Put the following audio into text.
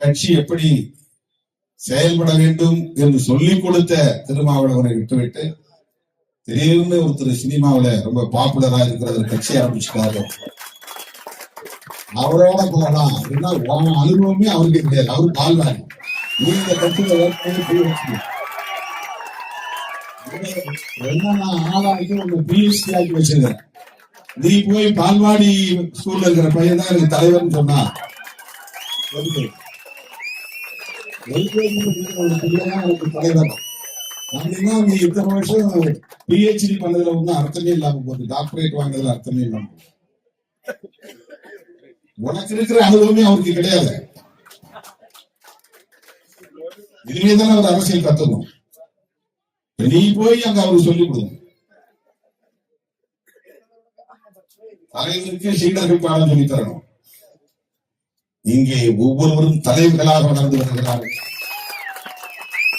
கட்சி எப்படி செயல்பட வேண்டும் என்று சொல்லிக் கொடுத்த திருமாவளவனை விட்டுவிட்டு திடீர்னு ஒருத்தர் சினிமாவில ரொம்ப பாப்புலரா இருக்கிற கட்சி ஆரம்பிச்சுட்டாரு. அவரோட போகலாம் அப்படின்னா அனுபவமே அவருக்கு கிடையாது. அவரு பால்வாடி. நீங்க கட்சியில என்னன்னா ஆளாக்கி உங்க பிஎஸ்டி ஆக்கி வச்சிருக்க. நீ போய் பால்வாடி ஸ்கூல்ல இருக்கிற பையன் தான் எனக்கு தலைவர்னு சொன்னா தலைவர் அப்படின்னா நீ இத்தனை வருஷம் பிஹெச்டி பண்ணதுல ஒன்றும் அர்த்தமே இல்லாம போகுது. டாக்டரேட் வாங்குறதுல அர்த்தமே இல்லாம உனக்கு இருக்கிற அனுபவமே அவருக்கு கிடையாது. இனிமேதானே அவர் அரசியல் கத்துக்கணும். நீ போய் அங்க அவருக்கு சொல்லிக் கொடுங்க. தலைவருக்கு சீடர்கள் பாடம் சொல்லி தரணும். இங்கே ஒவ்வொருவரும் தலைவர்களாக நடந்து வருகிறார்கள்.